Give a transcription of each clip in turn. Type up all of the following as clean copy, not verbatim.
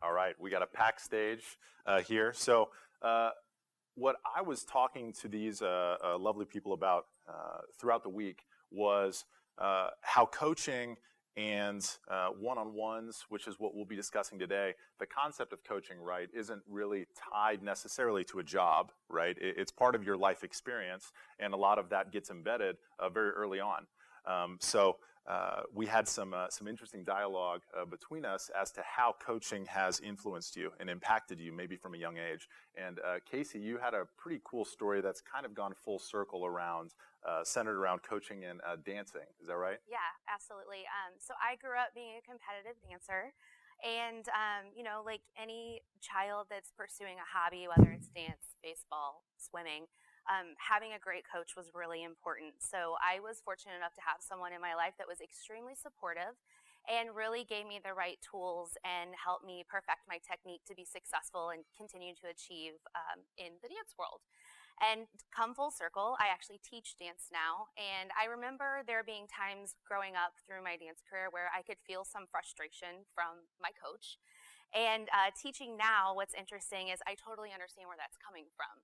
All right, we got a packed stage here. So what I was talking to these lovely people about throughout the week was how coaching and one-on-ones, which is what we'll be discussing today, the concept of coaching, right, isn't really tied necessarily to a job, right? It's part of your life experience, and a lot of that gets embedded very early on. So we had some interesting dialogue between us as to how coaching has influenced you and impacted you, maybe from a young age. And Kacie, you had a pretty cool story that's kind of gone full circle around, centered around coaching and dancing. Is that right? Yeah, absolutely. So I grew up being a competitive dancer. And, like any child that's pursuing a hobby, whether it's dance, baseball, swimming, having a great coach was really important. So I was fortunate enough to have someone in my life that was extremely supportive and really gave me the right tools and helped me perfect my technique to be successful and continue to achieve in the dance world. And come full circle, I actually teach dance now. And I remember there being times growing up through my dance career where I could feel some frustration from my coach. And teaching now, what's interesting is I totally understand where that's coming from.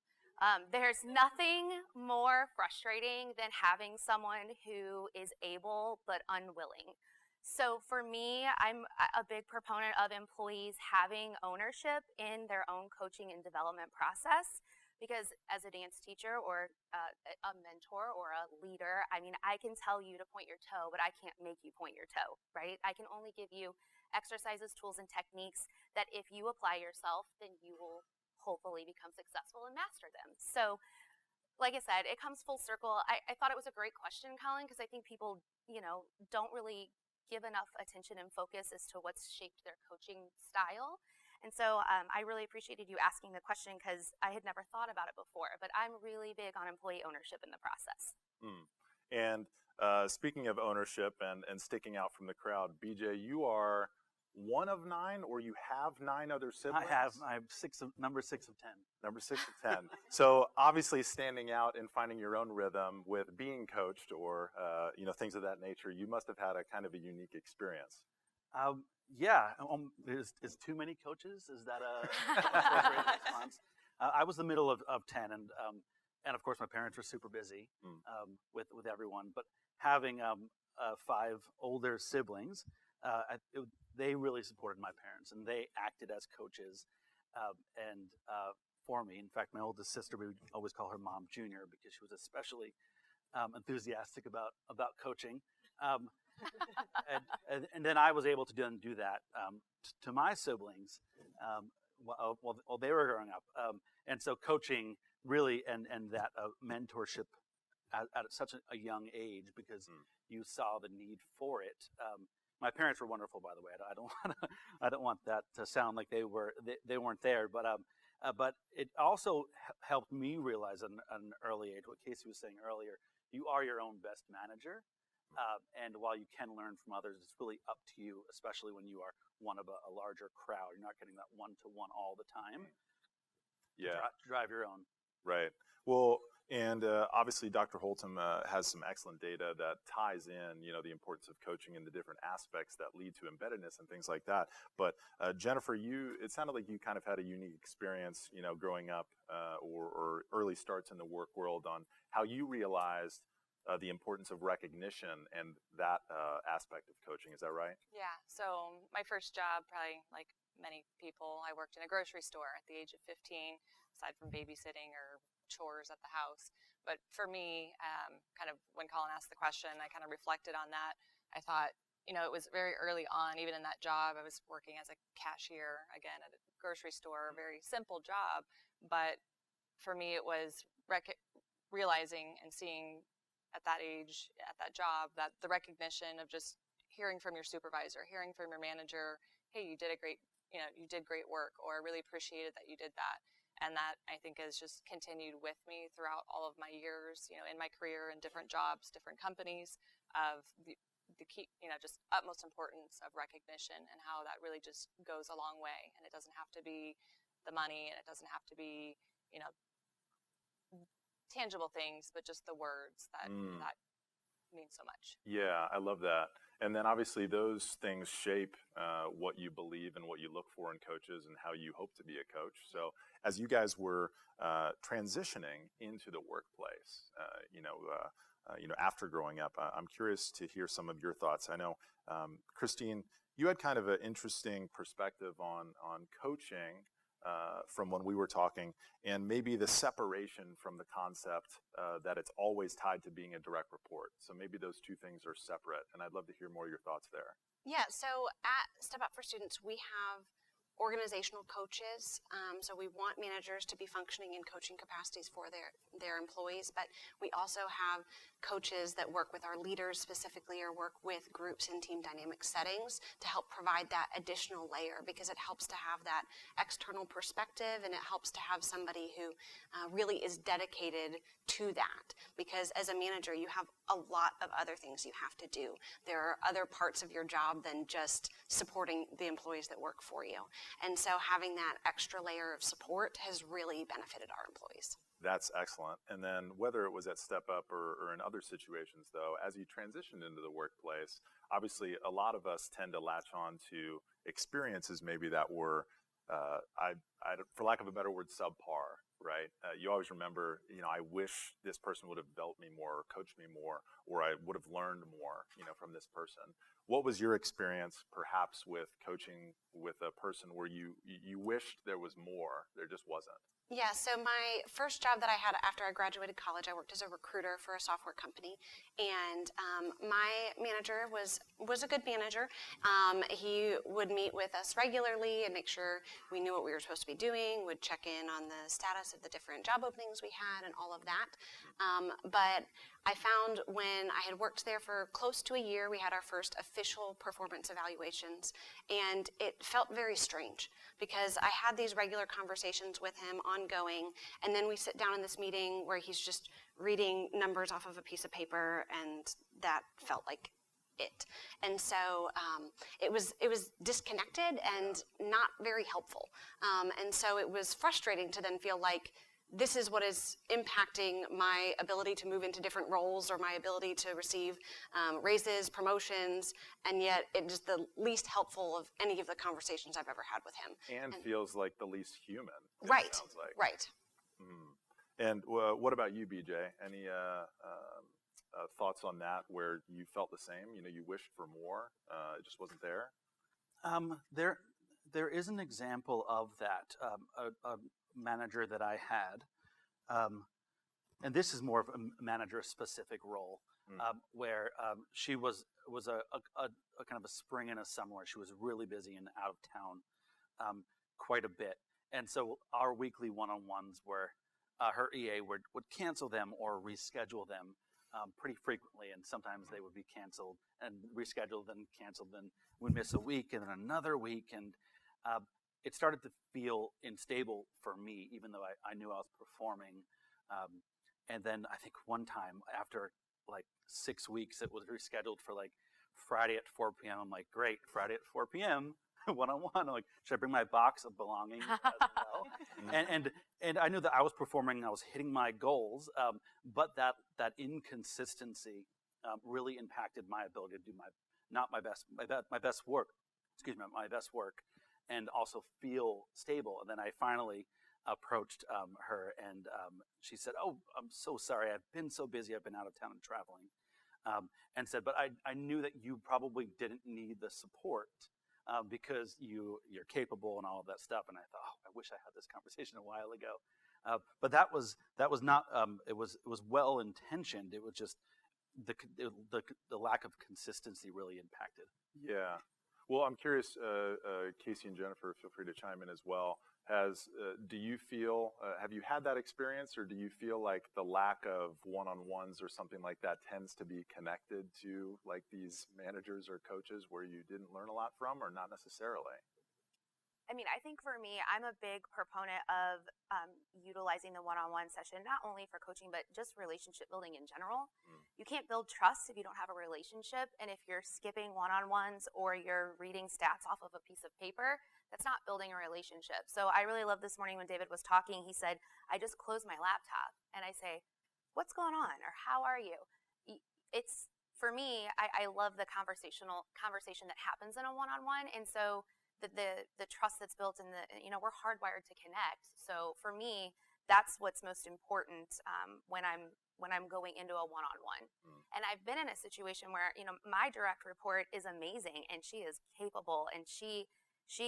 There's nothing more frustrating than having someone who is able but unwilling. So for me, I'm a big proponent of employees having ownership in their own coaching and development process, because as a dance teacher or a mentor or a leader, I mean, I can tell you to point your toe, but I can't make you point your toe, right? I can only give you exercises, tools, and techniques that if you apply yourself, then you will hopefully become successful and master them. So like I said, it comes full circle. I thought it was a great question, Colin, because I think people, don't really give enough attention and focus as to what's shaped their coaching style. And so I really appreciated you asking the question because I had never thought about it before, but I'm really big on employee ownership in the process. And speaking of ownership and sticking out from the crowd, BJ, you are one of 9, or you have 9 other siblings? I have number 6 of 10. Number 6 of 10. So obviously standing out and finding your own rhythm with being coached or things of that nature, you must have had a kind of a unique experience. Is too many coaches? Is that a appropriate response? I was the middle of 10, and of course my parents were super busy with everyone. But having 5 older siblings, they really supported my parents, and they acted as coaches for me. In fact, my oldest sister, we would always call her Mom Junior because she was especially enthusiastic about coaching. And then I was able to do that to my siblings while they were growing up. And so coaching really and that mentorship at such a young age, because you saw the need for it. My parents were wonderful, by the way. I don't want that to sound like they weren't there, but it also helped me realize at an early age what Kacie was saying earlier. You are your own best manager, and while you can learn from others, it's really up to you, especially when you are one of a larger crowd. You're not getting that one-to-one all the time. Yeah, to drive your own. Right. Well, and obviously Dr. Holtum has some excellent data that ties in, the importance of coaching and the different aspects that lead to embeddedness and things like that. But Jennifer, it sounded like you kind of had a unique experience, growing up or early starts in the work world on how you realized the importance of recognition and that aspect of coaching. Is that right? Yeah. So my first job, probably like many people, I worked in a grocery store at the age of 15, aside from babysitting or chores at the house. But for me, kind of when Colin asked the question, I kind of reflected on that. I thought, it was very early on, even in that job, I was working as a cashier, again, at a grocery store, a very simple job. But for me, it was realizing and seeing at that age, at that job, that the recognition of just hearing from your supervisor, hearing from your manager, hey, you did great work, or I really appreciated that you did that. And that, I think, has just continued with me throughout all of my years, in my career in different jobs, different companies, of the key, just utmost importance of recognition and how that really just goes a long way. And it doesn't have to be the money, and it doesn't have to be, tangible things, but just the words that mean so much. Yeah, I love that. And then obviously those things shape what you believe and what you look for in coaches and how you hope to be a coach. So as you guys were transitioning into the workplace, after growing up, I'm curious to hear some of your thoughts. I know, Christine, you had kind of an interesting perspective on coaching from when we were talking, and maybe the separation from the concept that it's always tied to being a direct report. So maybe those two things are separate, and I'd love to hear more of your thoughts there. Yeah, so at Step Up for Students, we have organizational coaches. So we want managers to be functioning in coaching capacities for their employees, but we also have coaches that work with our leaders specifically, or work with groups in team dynamic settings to help provide that additional layer, because it helps to have that external perspective, and it helps to have somebody who really is dedicated to that. Because as a manager, you have a lot of other things you have to do. There are other parts of your job than just supporting the employees that work for you. And so having that extra layer of support has really benefited our employees. That's excellent. And then whether it was at Step Up or in other situations, though, as you transitioned into the workplace, obviously a lot of us tend to latch on to experiences maybe that were, for lack of a better word, subpar, right? You always remember, I wish this person would have developed me more, or coached me more, or I would have learned more, from this person. What was your experience, perhaps, with coaching with a person where you wished there was more, there just wasn't? Yeah, so my first job that I had after I graduated college, I worked as a recruiter for a software company, and my manager was a good manager. He would meet with us regularly and make sure we knew what we were supposed to be doing, would check in on the status of the different job openings we had and all of that. But I found when I had worked there for close to a year, we had our first official performance evaluations, and it felt very strange because I had these regular conversations with him ongoing, and then we sit down in this meeting where he's just reading numbers off of a piece of paper, and that felt like it. And so it was disconnected and not very helpful. And so it was frustrating to then feel like this is what is impacting my ability to move into different roles or my ability to receive raises, promotions, and yet it is the least helpful of any of the conversations I've ever had with him. And feels like the least human, right, sounds like. Right. And what about you, BJ? Any thoughts on that where you felt the same? You wished for more, it just wasn't there? There is an example of that. A manager that I had, and this is more of a manager-specific role, where she was a kind of a spring and a summer where she was really busy and out of town quite a bit. And so our weekly one-on-ones were, her EA would cancel them or reschedule them pretty frequently, and sometimes they would be canceled and rescheduled and canceled, and we'd miss a week and then another week, and it started to feel unstable for me, even though I knew I was performing. And then I think one time after like 6 weeks, it was rescheduled for like Friday at 4 p.m. I'm like, great, Friday at 4 p.m. one-on-one. I'm like, should I bring my box of belongings as well? And I knew that I was performing, I was hitting my goals, but that inconsistency really impacted my ability to do my best work, and also feel stable. And then I finally approached her, and she said, "Oh, I'm so sorry. I've been so busy. I've been out of town and traveling." And said, "But I knew that you probably didn't need the support because you're capable and all of that stuff." And I thought, "Oh, I wish I had this conversation a while ago." But that was not. It was well intentioned. It was just the lack of consistency really impacted. Yeah. Well, I'm curious, Kacie and Jennifer, feel free to chime in as well. Do you feel, have you had that experience, or do you feel like the lack of one-on-ones or something like that tends to be connected to like these managers or coaches where you didn't learn a lot from, or not necessarily? I mean, I think for me, I'm a big proponent of utilizing the one-on-one session, not only for coaching, but just relationship building in general. You can't build trust if you don't have a relationship. And if you're skipping one-on-ones or you're reading stats off of a piece of paper, that's not building a relationship. So I really love this morning when David was talking, he said, I just closed my laptop and I say, what's going on? Or how are you? It's for me, I love the conversation that happens in a one-on-one, and so the trust that's built in we're hardwired to connect. So for me, that's what's most important when I'm going into a one-on-one. And I've been in a situation where my direct report is amazing and she is capable and she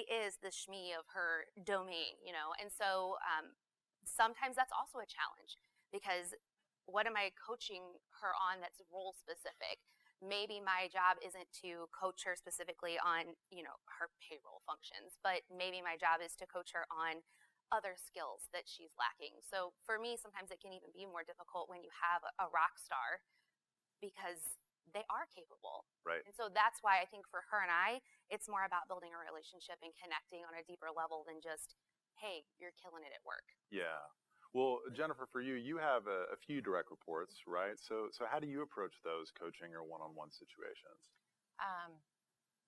is the SME of her domain, and so sometimes that's also a challenge, because what am I coaching her on that's role specific? Maybe my job isn't to coach her specifically on, her payroll functions, but maybe my job is to coach her on other skills that she's lacking. So for me, sometimes it can even be more difficult when you have a rock star, because they are capable. Right. And so that's why I think for her and I, it's more about building a relationship and connecting on a deeper level than just, hey, you're killing it at work. Yeah. Well, Jennifer, for you, you have a few direct reports, right? So how do you approach those coaching or one-on-one situations?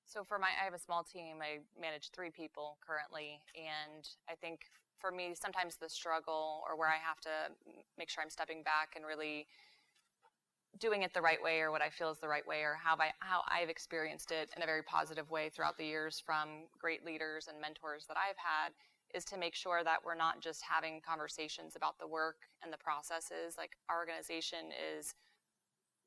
So I have a small team. I manage 3 people currently, and I think for me, sometimes the struggle, or where I have to make sure I'm stepping back and really doing it the right way, or what I feel is the right way, or how I've experienced it in a very positive way throughout the years from great leaders and mentors that I've had, is to make sure that we're not just having conversations about the work and the processes. Like, our organization is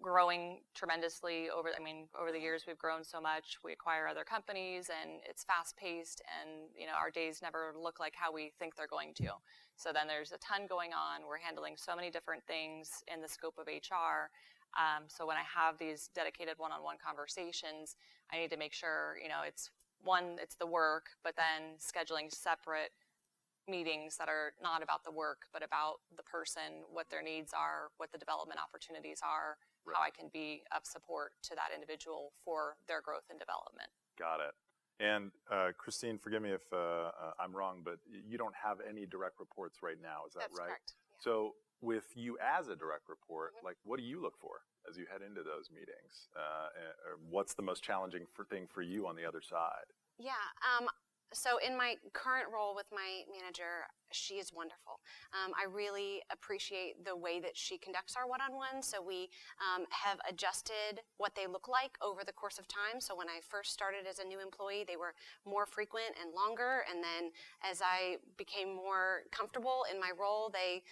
growing tremendously over the years. We've grown so much. We acquire other companies, and it's fast paced, and our days never look like how we think they're going to. So then there's a ton going on. We're handling so many different things in the scope of HR. So when I have these dedicated one-on-one conversations, I need to make sure, it's the work, but then scheduling separate meetings that are not about the work, but about the person, what their needs are, what the development opportunities are, right, how I can be of support to that individual for their growth and development. Got it. And Christine, forgive me if I'm wrong, but you don't have any direct reports right now, is that That's right? correct. Yeah. So with you as a direct report, like, what do you look for as you head into those meetings? Or what's the most challenging thing for you on the other side? Yeah. So in my current role with my manager, she is wonderful. I really appreciate the way that she conducts our one-on-ones. So we have adjusted what they look like over the course of time. So when I first started as a new employee, they were more frequent and longer. And then as I became more comfortable in my role, they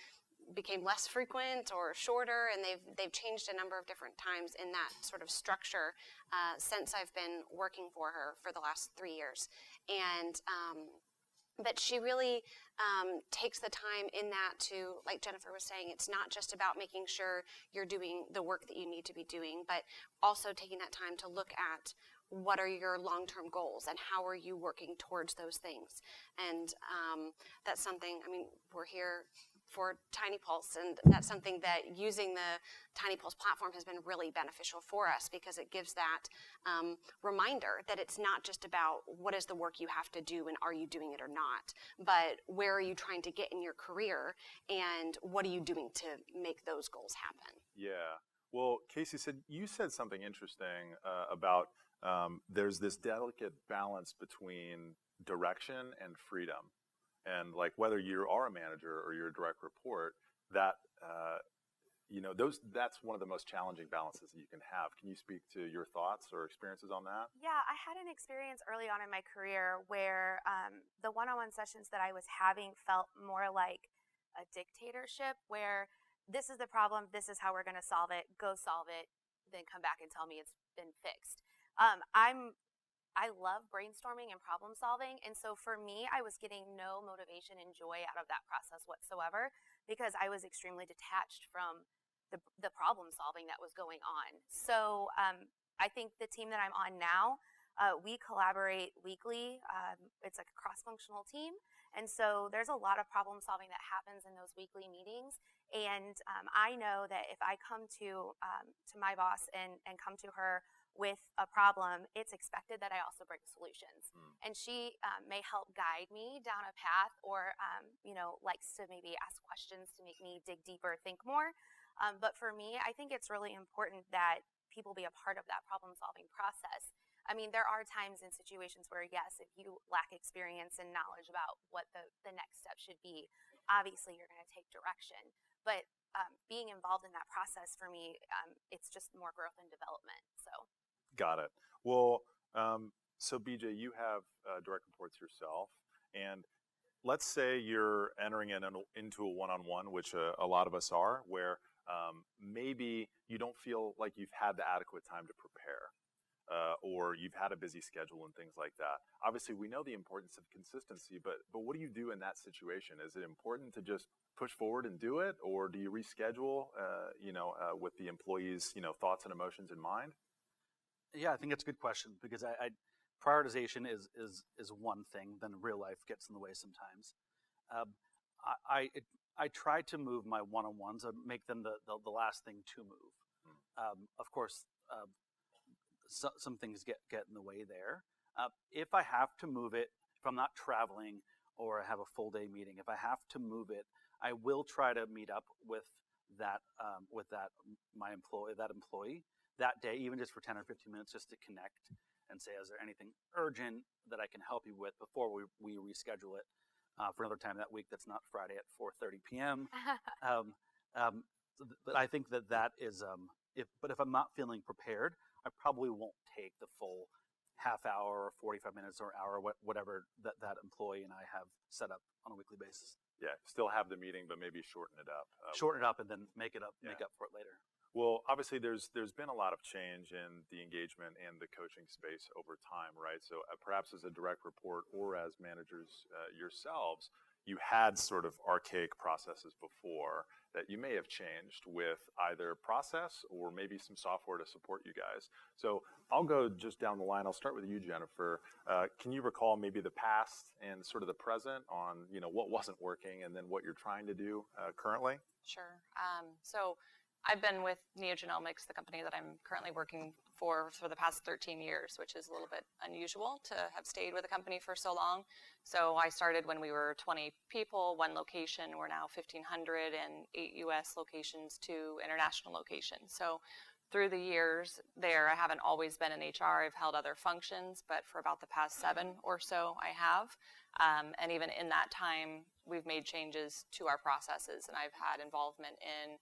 became less frequent or shorter, and they've changed a number of different times in that sort of structure since I've been working for her for the last 3 years. And but she really takes the time in that to, like Jennifer was saying, it's not just about making sure you're doing the work that you need to be doing, but also taking that time to look at what are your long-term goals and how are you working towards those things. And that's something, we're here for TinyPulse, and that's something that using the TinyPulse platform has been really beneficial for us, because it gives that reminder that it's not just about what is the work you have to do and are you doing it or not, but where are you trying to get in your career and what are you doing to make those goals happen. Yeah. Well, Kacie, you said something interesting about there's this delicate balance between direction and freedom. And like, whether you are a manager or you're a direct report, that that's one of the most challenging balances that you can have. Can you speak to your thoughts or experiences on that? Yeah, I had an experience early on in my career where the one-on-one sessions that I was having felt more like a dictatorship, where this is the problem, this is how we're going to solve it, go solve it, then come back and tell me it's been fixed. I love brainstorming and problem solving, and so for me, I was getting no motivation and joy out of that process whatsoever, because I was extremely detached from the problem solving that was going on. So I think the team that I'm on now, we collaborate weekly. It's like a cross-functional team, and so there's a lot of problem solving that happens in those weekly meetings. And I know that if I come to my boss and come to her with a problem, it's expected that I also bring solutions. And she may help guide me down a path, or likes to maybe ask questions to make me dig deeper, think more. But for me, I think it's really important that people be a part of that problem solving process. I mean, there are times in situations where, yes, if you lack experience and knowledge about what the next step should be, obviously you're going to take direction. But being involved in that process for me, it's just more growth and development. So. Got it. Well, so BJ, you have direct reports yourself, and let's say you're entering into a one-on-one, which a lot of us are, where maybe you don't feel like you've had the adequate time to prepare. Or you've had a busy schedule and things like that. Obviously, we know the importance of consistency, but what do you do in that situation? Is it important to just push forward and do it, or do you reschedule, with the employees' thoughts and emotions in mind? Yeah, I think that's a good question, because prioritization is one thing, then real life gets in the way sometimes. I try to move my one-on-ones, make them the last thing to move. Of course, some things get in the way there. If I have to move it, if I'm not traveling or I have a full day meeting, if I have to move it, I will try to meet up with that employee that day, even just for 10 or 15 minutes, just to connect and say, is there anything urgent that I can help you with before we reschedule it for another time that week that's not Friday at 4:30 p.m. But I think that is if I'm not feeling prepared, I probably won't take the full half hour or 45 minutes or hour, whatever that employee and I have set up on a weekly basis. Yeah, still have the meeting, but maybe shorten it up. Shorten it up and then make up for it later. Well, obviously, there's been a lot of change in the engagement and the coaching space over time, right? So perhaps as a direct report or as managers yourselves, you had sort of archaic processes before that you may have changed with either process or maybe some software to support you guys. So I'll go just down the line. I'll start with you, Jennifer. Can you recall maybe the past and sort of the present on what wasn't working and then what you're trying to do currently? Sure. So I've been with NeoGenomics, the company that I'm currently working for the past 13 years, which is a little bit unusual to have stayed with a company for so long. So I started when we were 20 people, one location. We're now 1,500 and 8 U.S. locations, 2 international locations. So through the years there, I haven't always been in HR. I've held other functions, but for about the past 7 or so, I have. And even in that time, we've made changes to our processes, and I've had involvement in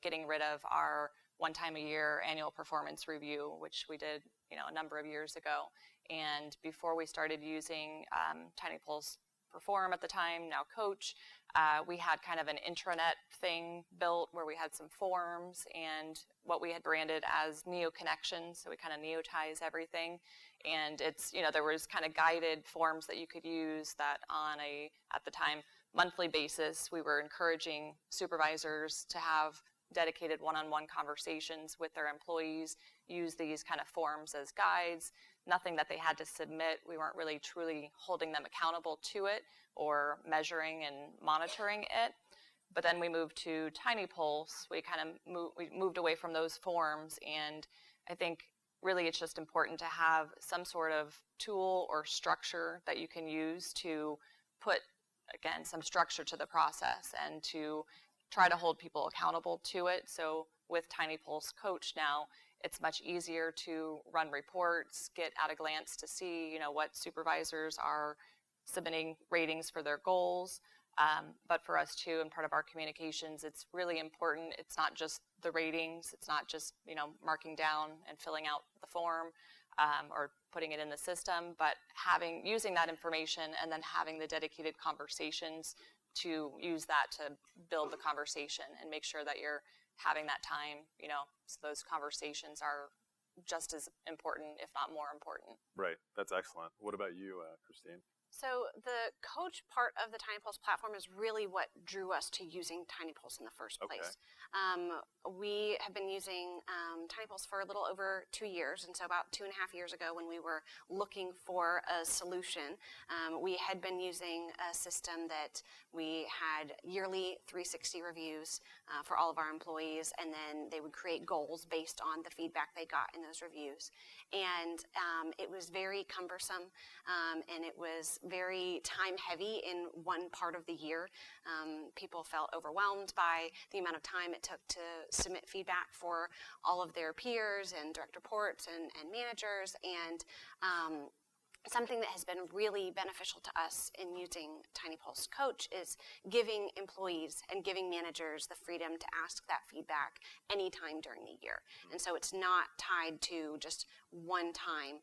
getting rid of our one time a year annual performance review, which we did, a number of years ago. And before we started using TINYpulse Perform at the time, now Coach, we had kind of an intranet thing built where we had some forms and what we had branded as Neo Connections. So we kind of neotize everything. And it's, there was kind of guided forms that you could use that on at the time, monthly basis, we were encouraging supervisors to have dedicated one-on-one conversations with their employees, use these kind of forms as guides, nothing that they had to submit. We weren't really truly holding them accountable to it or measuring and monitoring it. But then we moved to TINYpulse. We kind of moved away from those forms, and I think really it's just important to have some sort of tool or structure that you can use to put, again, some structure to the process and to try to hold people accountable to it. So with TINYpulse Coach now, it's much easier to run reports, get at a glance to see, what supervisors are submitting ratings for their goals. But for us too, and part of our communications, it's really important. It's not just the ratings. It's not just, marking down and filling out the form or putting it in the system, but using that information and then having the dedicated conversations to use that to build the conversation and make sure that you're having that time, so those conversations are just as important, if not more important. Right. That's excellent. What about you, Christine? So the coach part of the TINYpulse platform is really what drew us to using TINYpulse in the first place. We have been using TINYpulse for a little over 2 years, and so about 2.5 years ago when we were looking for a solution, we had been using a system that we had yearly 360 reviews for all of our employees, and then they would create goals based on the feedback they got in those reviews. And it was very cumbersome, and it was very time heavy in one part of the year. People felt overwhelmed by the amount of time it took to submit feedback for all of their peers and direct reports and managers, and something that has been really beneficial to us in using TinyPulse Coach is giving employees and giving managers the freedom to ask that feedback anytime during the year. And so it's not tied to just one time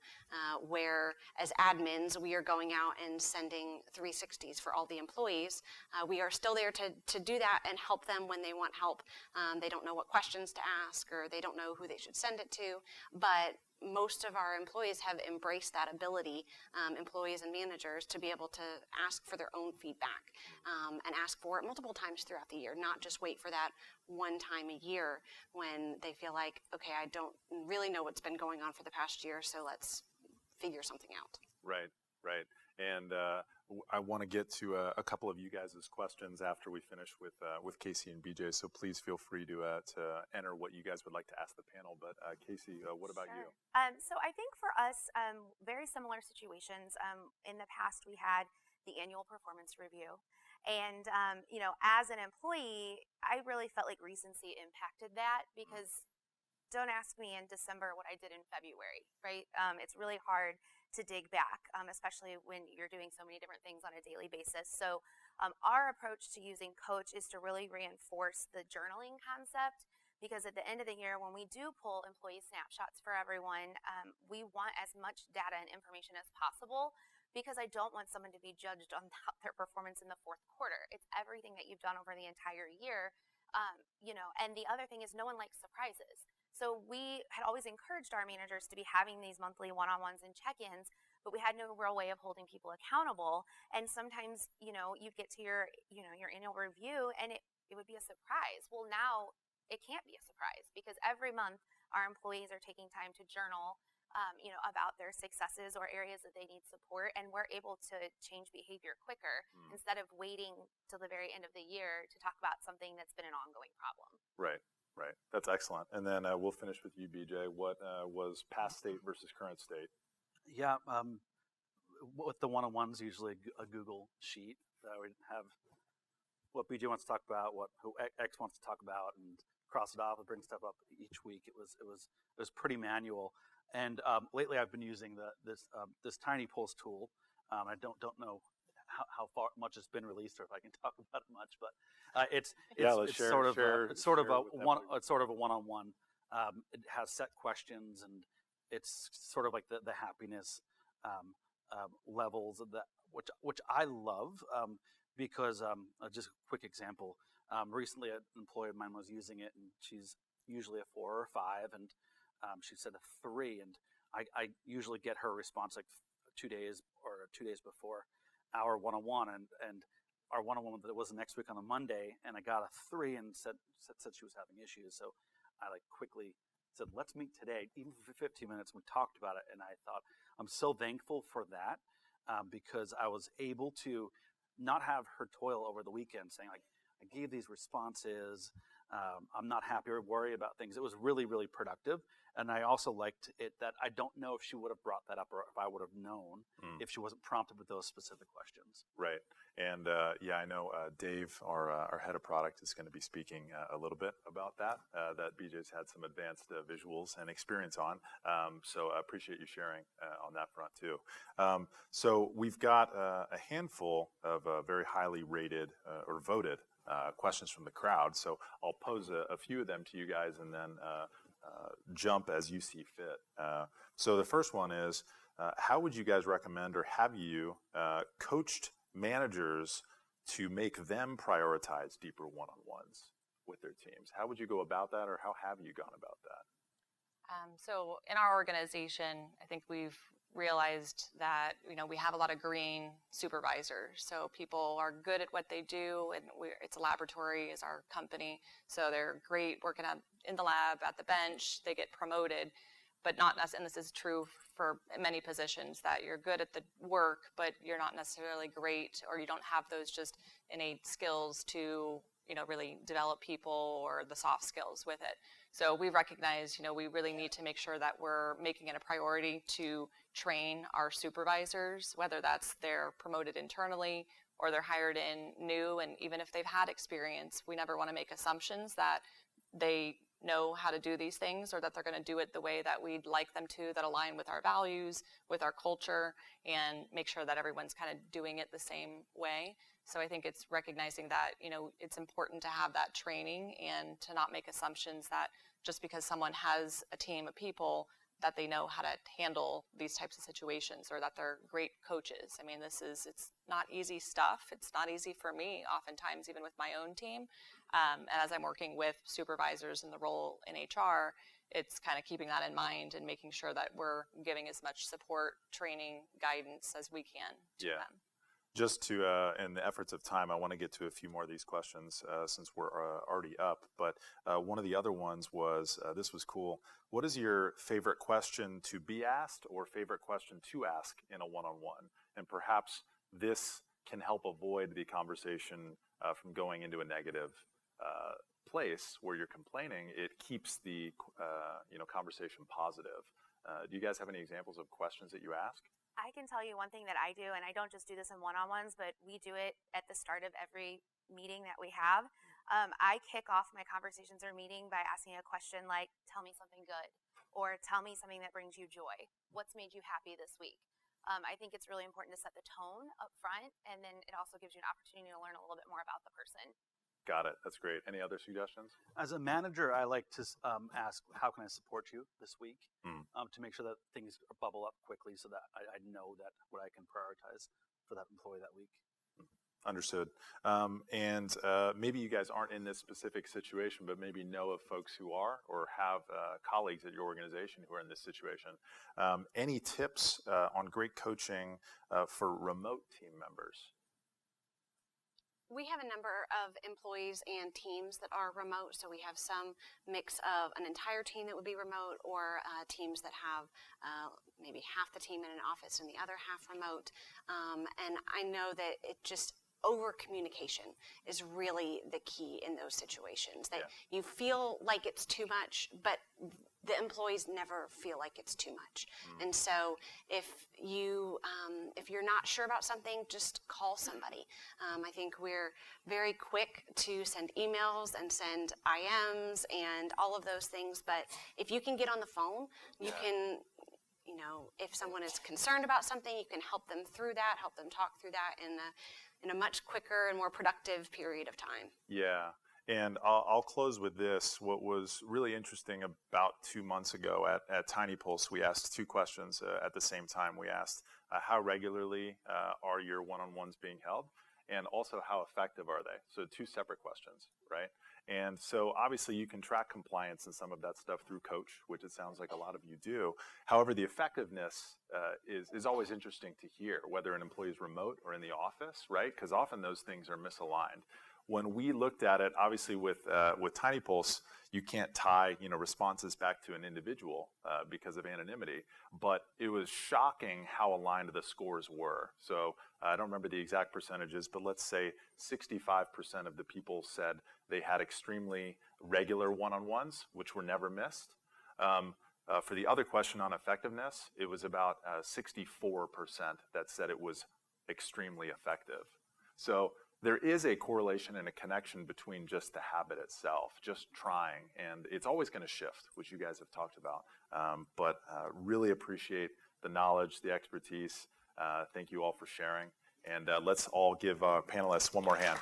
where as admins we are going out and sending 360s for all the employees. We are still there to do that and help them when they want help. They don't know what questions to ask, or they don't know who they should send it to, but most of our employees have embraced that ability, employees and managers, to be able to ask for their own feedback and ask for it multiple times throughout the year, not just wait for that one time a year when they feel like, okay, I don't really know what's been going on for the past year, so let's figure something out. Right, right. And I want to get to a couple of you guys' questions after we finish with Kacie and BJ. So please feel free to enter what you guys would like to ask the panel. But Kacie, what about you? So I think for us, very similar situations. In the past, we had the annual performance review. And, as an employee, I really felt like recency impacted that, because don't ask me in December what I did in February, right? It's really hard to dig back, especially when you're doing so many different things on a daily basis. So our approach to using Coach is to really reinforce the journaling concept, because at the end of the year, when we do pull employee snapshots for everyone, we want as much data and information as possible, because I don't want someone to be judged on their performance in the fourth quarter. It's everything that you've done over the entire year. And the other thing is, no one likes surprises. So we had always encouraged our managers to be having these monthly one-on-ones and check-ins, but we had no real way of holding people accountable. And sometimes, you'd get to your annual review and it would be a surprise. Well, now it can't be a surprise, because every month our employees are taking time to journal, about their successes or areas that they need support, and we're able to change behavior quicker instead of waiting till the very end of the year to talk about something that's been an ongoing problem. Right, right. That's excellent. And then we'll finish with you, BJ. What was past state versus current state? Yeah, with the one-on-ones, usually a Google sheet. We have what BJ wants to talk about, who X wants to talk about, and cross it off and bring stuff up each week. It was pretty manual. And lately, I've been using this TinyPulse tool. I don't know how much it's been released, or if I can talk about it much, but it's sort of a one-on-one. It has set questions, and it's sort of like the happiness levels of that, which I love, because just a quick example. Recently, an employee of mine was using it, and she's usually a 4 or 5, and she said a 3, and I usually get her response like 2 days before our one-on-one, and our one-on-one that was next week on a Monday, and I got a 3 and said she was having issues. So I quickly said, let's meet today, even for 15 minutes. We talked about it, and I thought, I'm so thankful for that, because I was able to not have her toil over the weekend saying, like, I gave these responses, I'm not happy or worry about things. It was really, really productive. And I also liked it that I don't know if she would have brought that up, or if I would have known if she wasn't prompted with those specific questions. Right. And I know Dave, our head of product, is going to be speaking a little bit about that BJ's had some advanced visuals and experience on. So I appreciate you sharing on that front too. So we've got a handful of very highly rated or voted questions from the crowd. So I'll pose a few of them to you guys, and then jump as you see fit. So the first one is, how would you guys recommend, or have you coached managers to make them prioritize deeper one-on-ones with their teams? How would you go about that, or how have you gone about that? So in our organization, I think we've realized that we have a lot of green supervisors. So people are good at what they do, and it's a laboratory, is our company. So they're great working in the lab, at the bench. They get promoted, but not necessarily. And this is true for many positions, that you're good at the work, but you're not necessarily great, or you don't have those just innate skills to really develop people, or the soft skills with it. So we recognize, we really need to make sure that we're making it a priority to train our supervisors, whether that's they're promoted internally or they're hired in new, and even if they've had experience, we never want to make assumptions that they know how to do these things or that they're going to do it the way that we'd like them to, that align with our values, with our culture, and make sure that everyone's kind of doing it the same way. So I think it's recognizing that, it's important to have that training and to not make assumptions that just because someone has a team of people that they know how to handle these types of situations or that they're great coaches. I mean, it's not easy stuff. It's not easy for me oftentimes, even with my own team. And as I'm working with supervisors in the role in HR, it's kind of keeping that in mind and making sure that we're giving as much support, training, guidance as we can to them. Just to, in the efforts of time, I want to get to a few more of these questions since we're already up. But one of the other ones was, this was cool. What is your favorite question to be asked or favorite question to ask in a one-on-one? And perhaps this can help avoid the conversation from going into a negative place where you're complaining. It keeps the conversation positive. Do you guys have any examples of questions that you ask? I can tell you one thing that I do, and I don't just do this in one-on-ones, but we do it at the start of every meeting that we have. I kick off my conversations or meeting by asking a question like, tell me something good, or tell me something that brings you joy. What's made you happy this week? I think it's really important to set the tone up front, and then it also gives you an opportunity to learn a little bit more about the person. Got it. That's great. Any other suggestions? As a manager, I like to ask, how can I support you this week? To make sure that things bubble up quickly so that I know that what I can prioritize for that employee that week. Understood. And maybe you guys aren't in this specific situation, but maybe know of folks who are or have colleagues at your organization who are in this situation. Any tips on great coaching for remote team members? We have a number of employees and teams that are remote, so we have some mix of an entire team that would be remote or teams that have maybe half the team in an office and the other half remote. And I know that it just over communication is really the key in those situations, that you feel like it's too much, but the employees never feel like it's too much. And so if you're not sure about something, just call somebody. I think we're very quick to send emails and send IMs and all of those things, but if you can get on the phone, you can, if someone is concerned about something, you can help them through that, help them talk through that in a much quicker and more productive period of time. Yeah. And I'll close with this. What was really interesting about 2 months ago at TinyPulse, we asked two questions at the same time. We asked, how regularly are your one-on-ones being held? And also, how effective are they? So 2 separate questions, right? And so obviously you can track compliance and some of that stuff through Coach, which it sounds like a lot of you do. However, the effectiveness is always interesting to hear, whether an employee is remote or in the office, right? Because often those things are misaligned. When we looked at it, obviously with TinyPulse, you can't tie responses back to an individual because of anonymity, but it was shocking how aligned the scores were. So I don't remember the exact percentages, but let's say 65% of the people said they had extremely regular one-on-ones, which were never missed. For the other question on effectiveness, it was about 64% that said it was extremely effective. So there is a correlation and a connection between just the habit itself, just trying, and it's always going to shift, which you guys have talked about. But really appreciate the knowledge, the expertise. Thank you all for sharing, and let's all give our panelists one more hand.